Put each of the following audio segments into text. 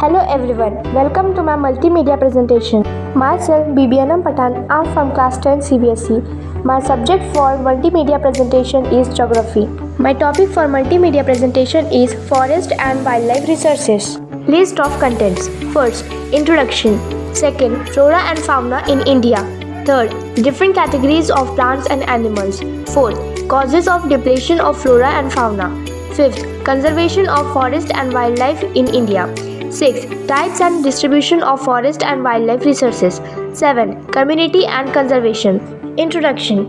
Hello everyone, welcome to my multimedia presentation. Myself Bibianam Patan, I'm from class 10 CBSE. My subject for multimedia presentation is geography. My topic for multimedia presentation is forest and wildlife resources. List of contents. First, introduction. Second, flora and fauna in India. Third, different categories of plants and animals. Fourth, causes of depletion of flora and fauna. Fifth, conservation of forest and wildlife in India. 6. Types and distribution of forest and wildlife resources. 7. Community and conservation. Introduction.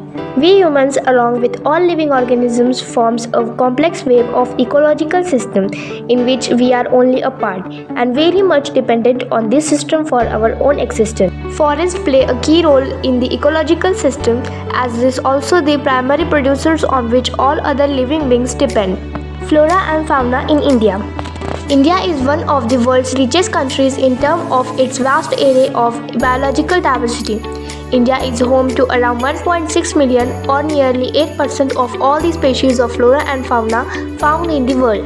We humans, along with all living organisms, forms a complex web of ecological system in which we are only a part and very much dependent on this system for our own existence. Forests play a key role in the ecological system as it is also the primary producers on which all other living beings depend. Flora and fauna in India. India is one of the world's richest countries in terms of its vast array of biological diversity. India is home to around 1.6 million or nearly 8% of all the species of flora and fauna found in the world.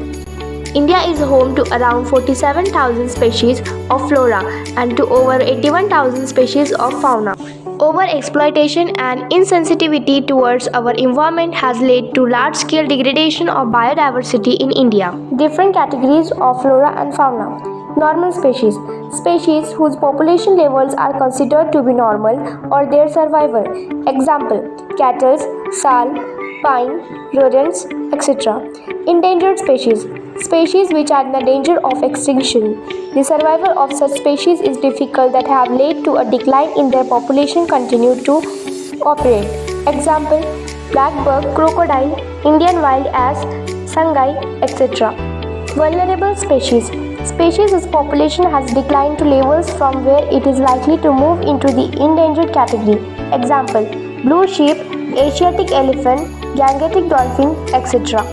India is home to around 47,000 species of flora and to over 81,000 species of fauna. Overexploitation and insensitivity towards our environment has led to large-scale degradation of biodiversity in India. Different categories of flora and fauna. Normal species. Species whose population levels are considered to be normal or their survival. Example: cattle, sal, pine, rodents, etc. Endangered species. Species which are in the danger of extinction. The survival of such species is difficult that have led to a decline in their population continue to operate. Example: blackbird, crocodile, Indian wild ass, sungai, etc. Vulnerable species. Species whose population has declined to levels from where it is likely to move into the endangered category. Example: blue sheep, Asiatic elephant, Gangetic dolphin, etc.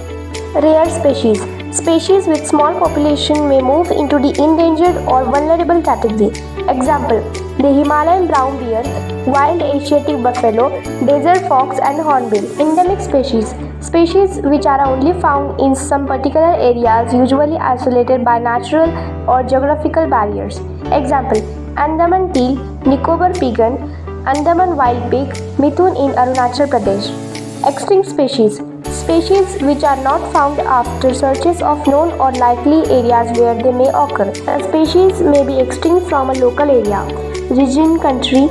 Rare species. Species with small population may move into the endangered or vulnerable category. Example: the Himalayan brown bear, wild Asiatic buffalo, desert fox and hornbill. Endemic species. Species which are only found in some particular areas, usually isolated by natural or geographical barriers. Example: Andaman teal, Nicobar pigeon, Andaman wild pig, Mithun in Arunachal Pradesh. Extinct species. Species which are not found after searches of known or likely areas where they may occur. A species may be extinct from a local area, region, country,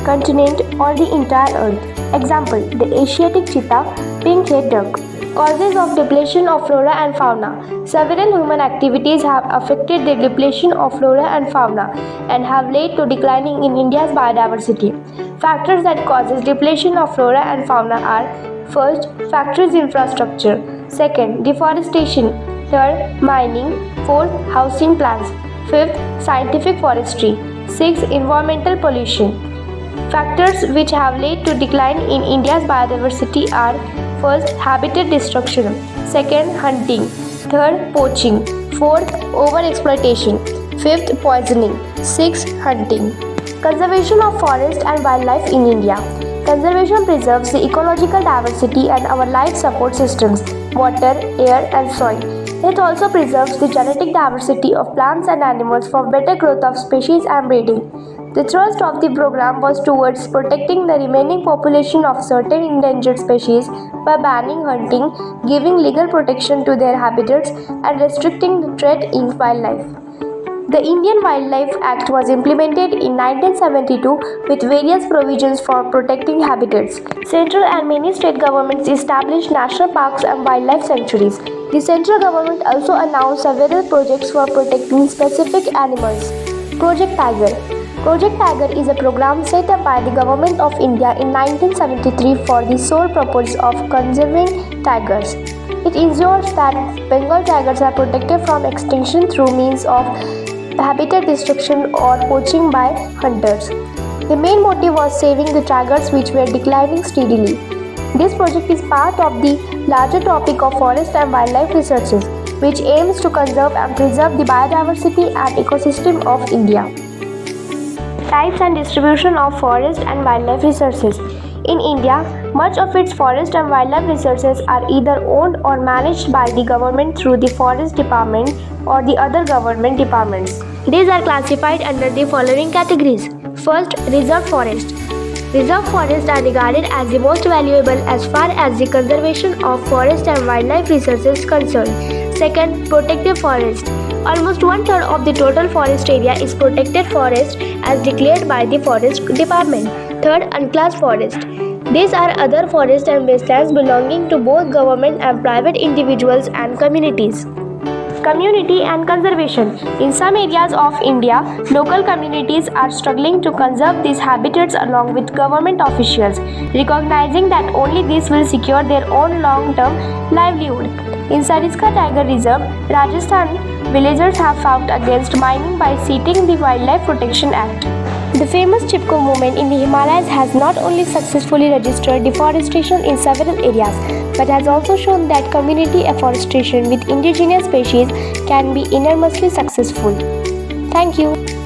continent or the entire earth. Example: the Asiatic cheetah, pink-head duck. Causes of depletion of flora and fauna. Several human activities have affected the depletion of flora and fauna and have led to declining in India's biodiversity. Factors that causes depletion of flora and fauna are: first, factories infrastructure. Second, deforestation. Third, mining. Fourth, housing plants. Fifth, scientific forestry. Sixth, environmental pollution. Factors which have led to decline in India's biodiversity are: first, habitat destruction. Second, hunting. Third, poaching. Fourth, overexploitation. Fifth, poisoning. Sixth, hunting. Conservation of forest and wildlife in India. Conservation preserves the ecological diversity and our life support systems, water, air and soil. It also preserves the genetic diversity of plants and animals for better growth of species and breeding. The thrust of the program was towards protecting the remaining population of certain endangered species by banning hunting, giving legal protection to their habitats, and restricting the trade in wildlife. The Indian Wildlife Act was implemented in 1972 with various provisions for protecting habitats. Central and many state governments established national parks and wildlife sanctuaries. The central government also announced several projects for protecting specific animals. Project Tiger. Project Tiger is a program set up by the Government of India in 1973 for the sole purpose of conserving tigers. It ensures that Bengal tigers are protected from extinction through means of habitat destruction or poaching by hunters. The main motive was saving the tigers which were declining steadily. This project is part of the larger topic of forest and wildlife resources, which aims to conserve and preserve the biodiversity and ecosystem of India. Types and distribution of forest and wildlife resources. In India, much of its forest and wildlife resources are either owned or managed by the government through the Forest Department or the other government departments. These are classified under the following categories. First, reserve forest. Reserve forests are regarded as the most valuable as far as the conservation of forest and wildlife resources is concerned. Second, protected forest. Almost one-third of the total forest area is protected forest as declared by the Forest Department. Third, unclassed forest. These are other forests and wastelands belonging to both government and private individuals and communities. Community and conservation. In some areas of India, local communities are struggling to conserve these habitats along with government officials, recognizing that only this will secure their own long-term livelihood. In Sariska Tiger Reserve, Rajasthan, villagers have fought against mining by citing the Wildlife Protection Act. The famous Chipko movement in the Himalayas has not only successfully registered deforestation in several areas, but has also shown that community afforestation with indigenous species can be enormously successful. Thank you.